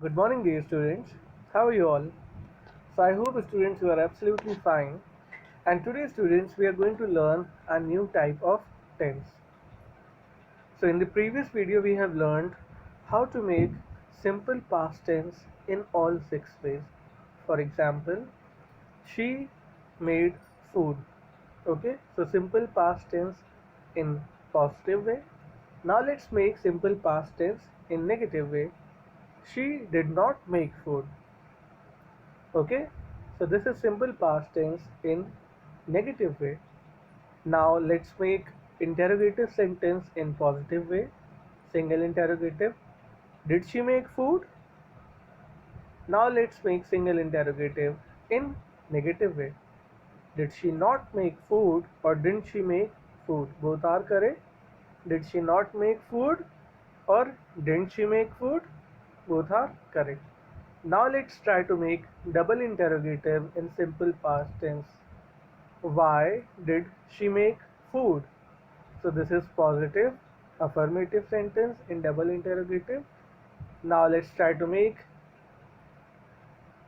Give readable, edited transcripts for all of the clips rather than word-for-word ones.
Good morning, dear students. How are you all? So, I hope students you are absolutely fine. And today, students, we are going to learn a new type of tense. So, in the previous video, we have learned how to make simple past tense in all six ways. For example, she made food. Okay, so simple past tense in positive way. Now, let's make simple past tense in negative way. She did not make food. Okay, so this is simple past tense in negative way. Now let's make interrogative sentence in positive way. Single interrogative. Did she make food? Now let's make single interrogative in negative way. Did she not make food or didn't she make food? Both are correct. Did she not make food or didn't she make food? Both are correct. Now let's try to make double interrogative in simple past tense. Why did she make food? So this is positive affirmative sentence in double interrogative. Now let's try to make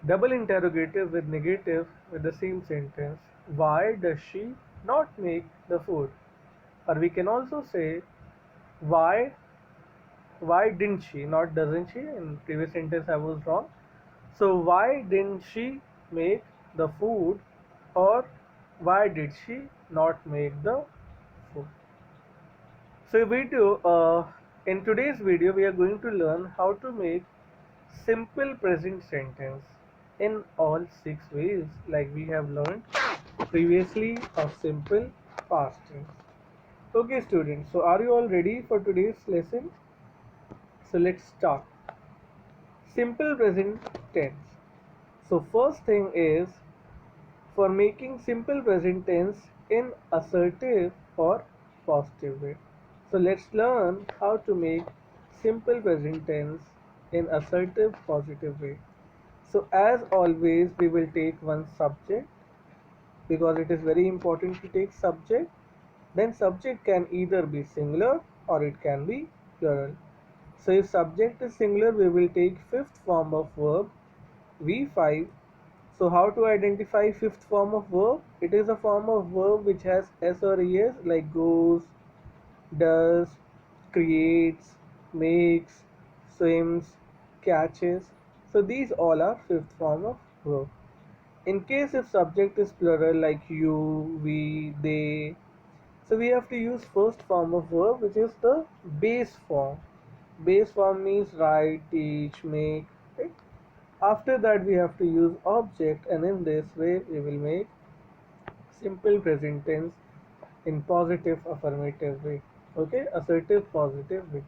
double interrogative with negative with the same sentence. Why does she not make the food? Or we can also say why didn't she, not doesn't she. In previous sentence I was wrong. So why didn't she make the food, or why did she not make the food? So in today's video we are going to learn how to make simple present sentence in all six ways like we have learned previously of simple past tense. Okay students, so are you all ready for today's lesson? So let's start. Simple present tense. So first thing is for making simple present tense in assertive or positive way. So let's learn how to make simple present tense in assertive positive way. So as always we will take one subject because it is very important to take subject. Then subject can either be singular or it can be plural. So if subject is singular we will take fifth form of verb V5. So how to identify fifth form of verb? It is a form of verb which has s or es like goes, does, creates, makes, swims, catches. So these all are fifth form of verb. In case if subject is plural like you, we, they, so we have to use first form of verb which is the base form. Base form means write, teach, make, right? After that we have to use object, and in this way we will make simple present tense in positive affirmative way. Okay, assertive positive way.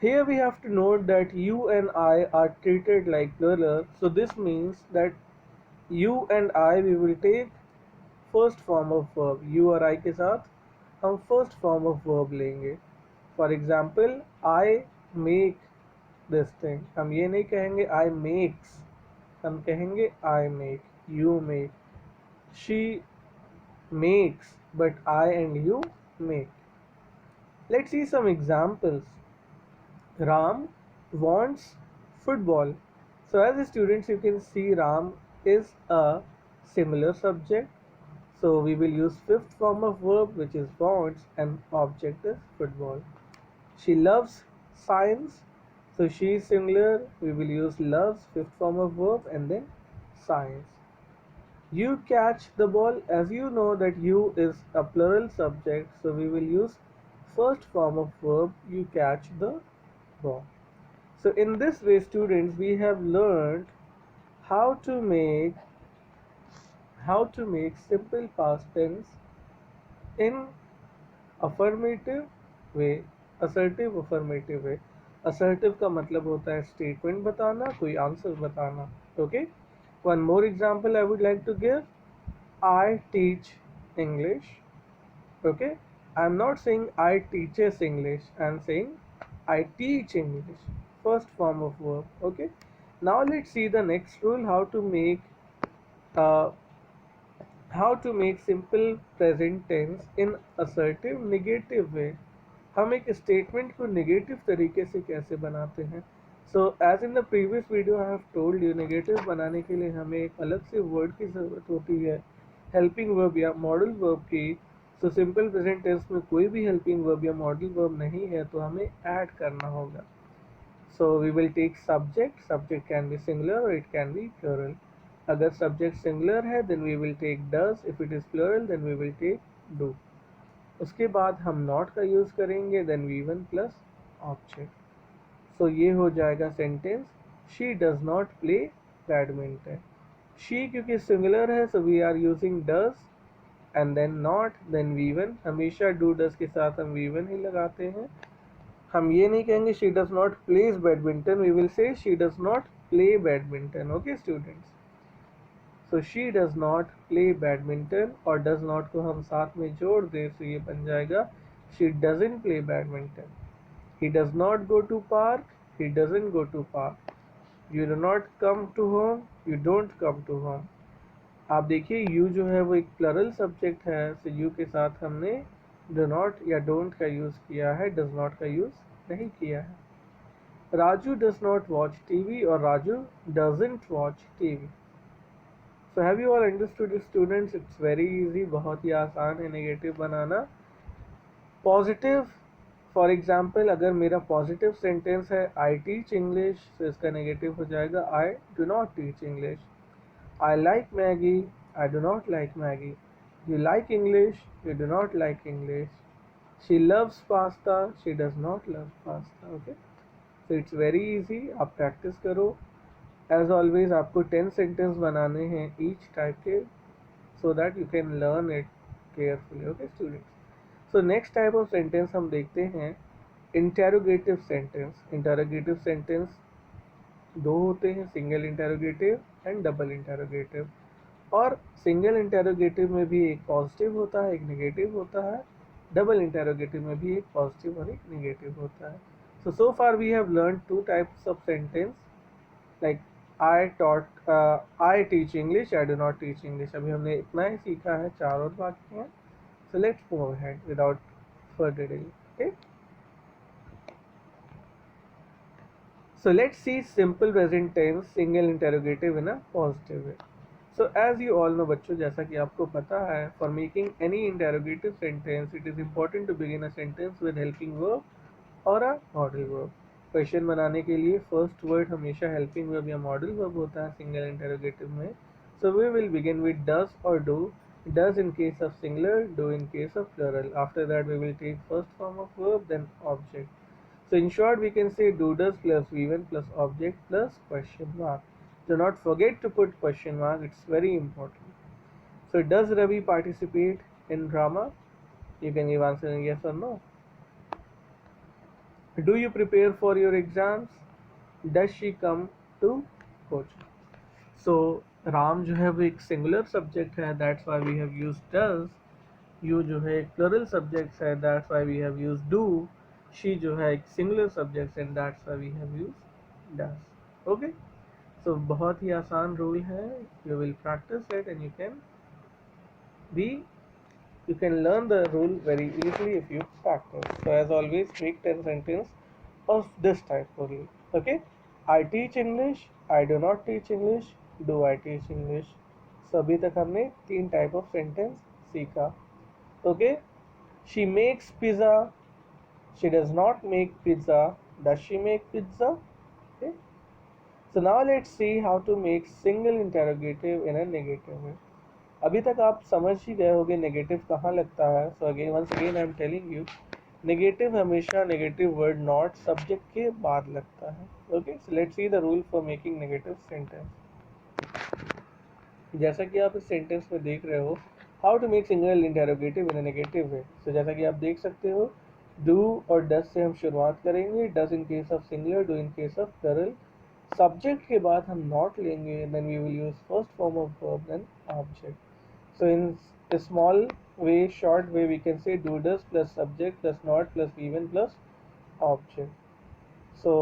Here we have to note that you and I are treated like plural, so this means that you and I we will take first form of verb. You और I के साथ हम first form of verb लेंगे. For example, I make this thing. हम ये नहीं कहेंगे I makes, हम कहेंगे I make, you make, she makes, but I and you make. Let's see some examples. Ram wants football. So as students you can see Ram is a similar subject. So we will use fifth form of verb which is wants and object is football. She loves science. So she is singular. We will use loves fifth form of verb and then science. You catch the ball. As you know that you is a plural subject. So we will use first form of verb you catch the ball. So in this way students we have learned how to make simple past tense in affirmative way, assertive affirmative way. Assertive का मतलब होता है statement बताना, कोई answer बताना. Okay. One more example I would like to give. I teach English. Okay. I'm not saying I teaches English. I'm saying I teach English. First form of verb. Okay. Now let's see the next rule. Uh, how to make simple present tense in assertive negative way. हम एक statement को negative तरीके से कैसे बनाते हैं. So as in the previous video I have told you, negative बनाने के लिए हमें एक अलग से वर्ड की ज़रूरत होती है, हेल्पिंग वर्ब या मॉडल वर्ब की। सो सिंपल प्रेजेंट टेंस में कोई भी हेल्पिंग वर्ब या मॉडल वर्ब नहीं है तो हमें ऐड करना होगा। So we will take subject, subject can be singular और इट कैन बी प्लूरल। अगर सब्जेक्ट सिंगुलर है then we will take does, if it is plural then we will take do. उसके बाद हम नॉट का use करेंगे, then we one plus object. So ये हो जाएगा sentence, she does not play badminton. She क्योंकि सिंगुलर है so we are using does and then not then we one. हमेशा डू डज के साथ हम वी वन ही लगाते हैं। हम ये नहीं कहेंगे she does not plays badminton, we will say she does not play badminton. Okay students, so she does not play badminton और डज नॉट को हम साथ में जोड़ दें तो ये बन जाएगा she doesn't play badminton. He does not go to park, he doesn't go to park. You do not come to home, you don't come to home. आप देखिए you जो है वो एक प्लरल सब्जेक्ट है, so you के साथ हमने do not या don't का यूज़ किया है, does not का यूज़ नहीं किया है। Raju does not watch TV और Raju doesn't watch TV. So have you all understood students? It's very easy, बहुत ही आसान है negative banana. Positive, for example अगर मेरा पॉजिटिव सेंटेंस है आई टीच इंग्लिश, तो इसका नेगेटिव हो जाएगा आई do not teach English. I like Maggi, I do not like Maggi. You like English, you do not like English. She loves pasta, she does not love pasta. Okay, तो it's very easy, आप practice करो। As always आपको 10 sentence बनाने हैं each type के, so that you can learn it carefully. Okay students, so next type of sentence हम देखते हैं इंटेरोगेटिव सेंटेंस। इंटेरोगेटिव सेंटेंस दो होते हैं, single interrogative and double interrogative. और सिंगल इंटेरोगेटिव में भी एक पॉजिटिव होता है, एक नेगेटिव होता है। डबल इंटेरोगेटिव में भी एक पॉजिटिव और एक नेगेटिव होता है। So far we have learn two types of sentence, like I teach English, I do not teach English. अभी हमने इतना ही सीखा है, 4 और बाकी हैं। So let's move ahead without further delay. Okay. So let's see simple present tense single interrogative in a positive way. So as you all know बच्चों, जैसा कि आपको पता है, for making any interrogative sentence it is important to begin a sentence with helping verb or a modal verb. Question बनाने के लिए first word हमेशा हेल्पिंग वर्ब या मॉडल वर्ब होता है सिंगल इंटेरोगेटिव में। So we will begin with does और do. Does in case of singular, do in case of plural. After that we will take first form of verb, then object. So in short we can say do does plus V1 plus object plus question mark. Do not forget to put question mark, it's very important. So does Ravi participate in drama? You can give answer in yes or no. Do you prepare for your exams? Does she come to coaching? So Ram जो है वो एक singular subject है, that's why we have used does. You जो है एक plural subject है, that's why we have used do. She जो है एक सिंगुलर सब्जेक्ट है, that's why we have used does. Okay, so बहुत ही आसान रूल है, you will practise it and be you can learn the rule very easily if you practice. So as always, make 10 sentences of this type only. Okay, I teach English, I do not teach English, do I teach English. So अभी तक हमने 3 type of sentence सीखा। Okay, she makes pizza, she does not make pizza, does she make pizza. Okay, so now let's see how to make single interrogative in a negative way. अभी तक आप समझ ही गए होंगे नेगेटिव कहाँ लगता है। So again once again I am telling you, negative हमेशा नेगेटिव वर्ड नॉट सब्जेक्ट के बाद लगता है। Okay, so let's see the rule for making negative sentence. जैसा कि आप इस सेंटेंस में देख रहे हो, how to make single interrogative in a negative way. So जैसा कि आप देख सकते हो, डू और डस से हम शुरुआत करेंगे। Does in case of singular, do in case of plural. Subject के बाद हम नॉट लेंगे, then we will use first form of verb then object. So in a small way, short way, we can say do does plus subject plus not plus even plus object. So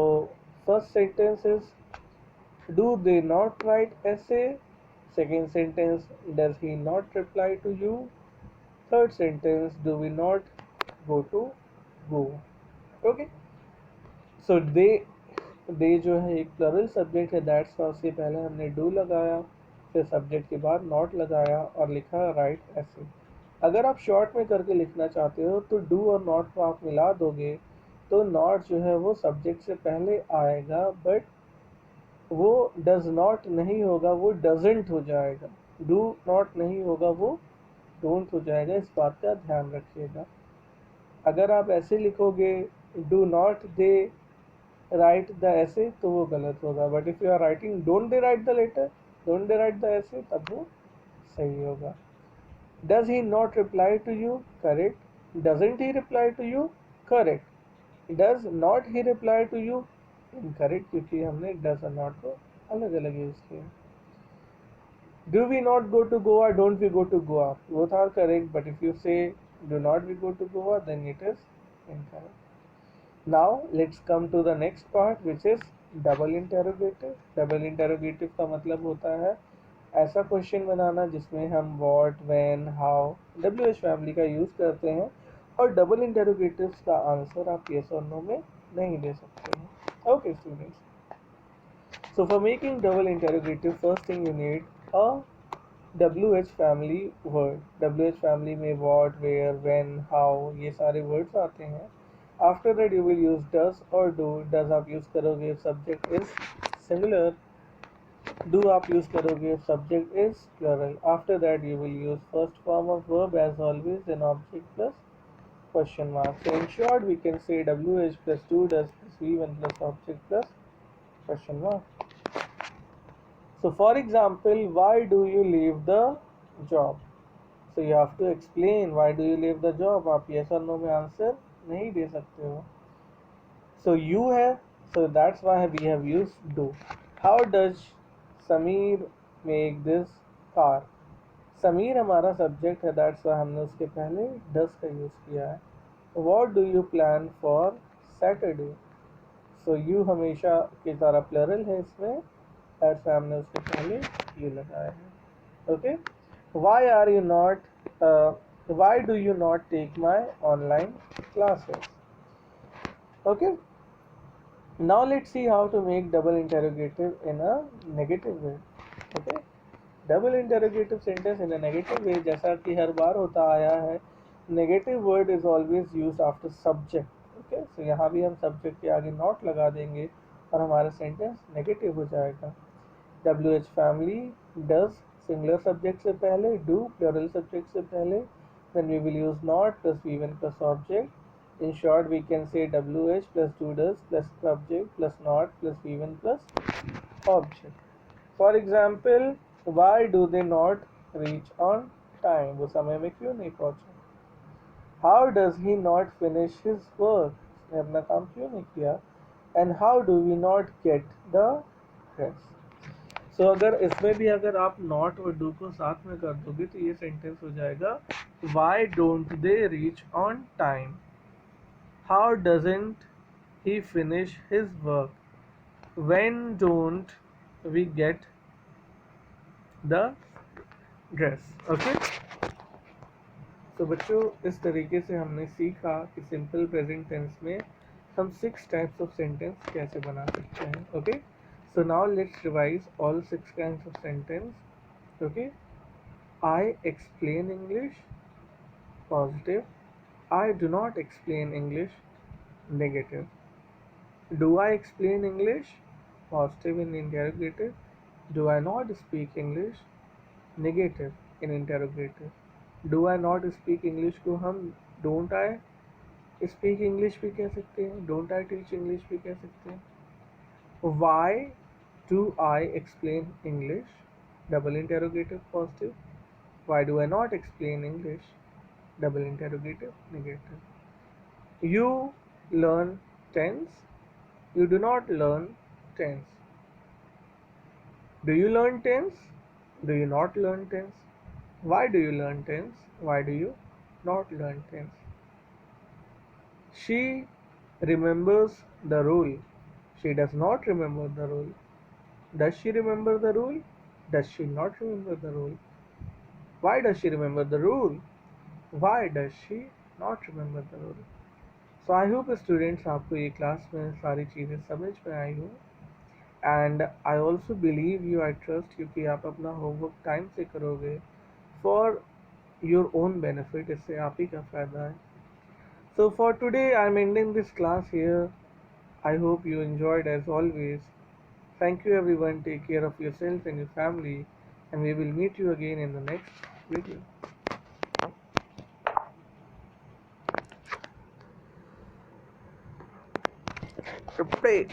first sentence is, do they not write essay? Second sentence, does he not reply to you? Third sentence, do we not go to go? Okay, so they दे जो है एक plural subject है, that's Y उसके पहले हमने do लगाया, फिर subject के बाद नॉट लगाया और लिखा राइट ऐसे। अगर आप शॉर्ट में करके लिखना चाहते हो तो डू और नॉट को आप मिला दोगे, तो नॉट जो है वो सब्जेक्ट से पहले आएगा, बट वो डज नॉट नहीं होगा, वो डजेंट हो जाएगा। डू नॉट नहीं होगा, वो डोंट हो जाएगा, इस बात का ध्यान रखिएगा। अगर आप ऐसे लिखोगे do not they write the ऐसे, तो वो गलत होगा, but if you are writing don't they write the letter, don't they write the ऐसे, तब वो सही होगा। Does he not reply to you, correct. Doesn't he reply to you, correct. Does not he reply to you, incorrect, क्योंकि हमने does और not को अलग अलग यूज किया। Do we not go to Goa? Don't we go to Goa? Both are correct, but if you say do not we go to Goa, then it is incorrect. Now let's come to the next part, which is double interrogative. Double interrogative का मतलब होता है ऐसा question बनाना जिसमें हम what, when, how, WH family का use करते हैं, और डबल इंटेरोगेटिव्स का आंसर आप yes और no में नहीं दे सकते हैं. Okay students. So for making double interrogative, first thing you need a WH family word. WH family में what, where, when, how ये सारे words आते हैं. After that you will use does or do. Does आप use करोगे if subject is singular. Do आप use करोगे if subject is plural. After that you will use first form of verb as always, then object plus question mark. So in short we can say WH plus do, does plus V1 plus object plus question mark. So for example, why do you leave the job? So you have to explain why do you leave the job. आप yes or no में answer नहीं दे सकते हो. So you है, so that's why we have used do. How does Sameer make this car? Sameer हमारा subject है, that's Y हमने उसके पहले does का यूज़ किया है. What do you plan for Saturday? So you हमेशा की तरह प्लरल है इसमें, दैट्स वाई हमने उसके पहले you लगाया है. Okay. Why are you not why do you not take my online classes? Okay. Now let's see how to make double interrogative in a negative way. Okay. Double interrogative sentence in a negative way, जैसा कि हर बार होता आया है, negative word is always used after subject. Okay, so यहाँ भी हम सब्जेक्ट के आगे नॉट लगा देंगे और हमारा सेंटेंस नेगेटिव हो जाएगा. WH family, does singular subject से पहले, डू प्लूरल सब्जेक्ट से पहले, then we will use not plus V1 plus object. In short, we can say WH plus do does plus subject plus not plus V1 plus object. For example, why do they not reach on time? वो समय में क्यों नहीं पहुंचे? How does he not finish his work? उसने अपना काम क्यों नहीं किया? And how do we not get the rest? So अगर इसमें भी अगर आप not और do को साथ में कर दोगे तो ये सेंटेंस हो जाएगा Why don't they reach on time? How doesn't he finish his work? When don't we get the dress? Okay. तो बच्चों इस तरीके से हमने सीखा कि सिंपल प्रेजेंट टेंस में हम 6 टाइप्स ऑफ सेंटेंस कैसे बना सकते हैं. Okay, so now let's revise all 6 kinds of sentence. Okay, I explain English, positive. I do not explain English, negative. Do I explain English, positive in interrogative. Do I not speak English, negative in interrogative. Do I not speak English को हम don't I speak English भी कह सकते हैं, don't I teach English भी कह सकते हैं. Why do I explain English, double interrogative positive. Why do I not explain English, double interrogative negative. You learn tense, you do not learn tense. Do you learn tense, do you not learn tense. Why do you learn tense, why do you not learn tense. She remembers the rule, she does not remember the rule. Does she remember the rule, does she not remember the rule. Why does she remember the rule, why does she not remember the rule. So I hope students आपको ये class में सारी चीज़ें समझ में आई हो, and I also believe you, I trust, क्योंकि आप अपना होमवर्क टाइम से करोगे फॉर योर ओन बेनिफिट, इससे आप ही का फ़ायदा है. So for today I'm ending this class here. I hope you enjoyed as always. Thank you everyone, take care of yourself and your family, and we will meet you again in the next video. Play.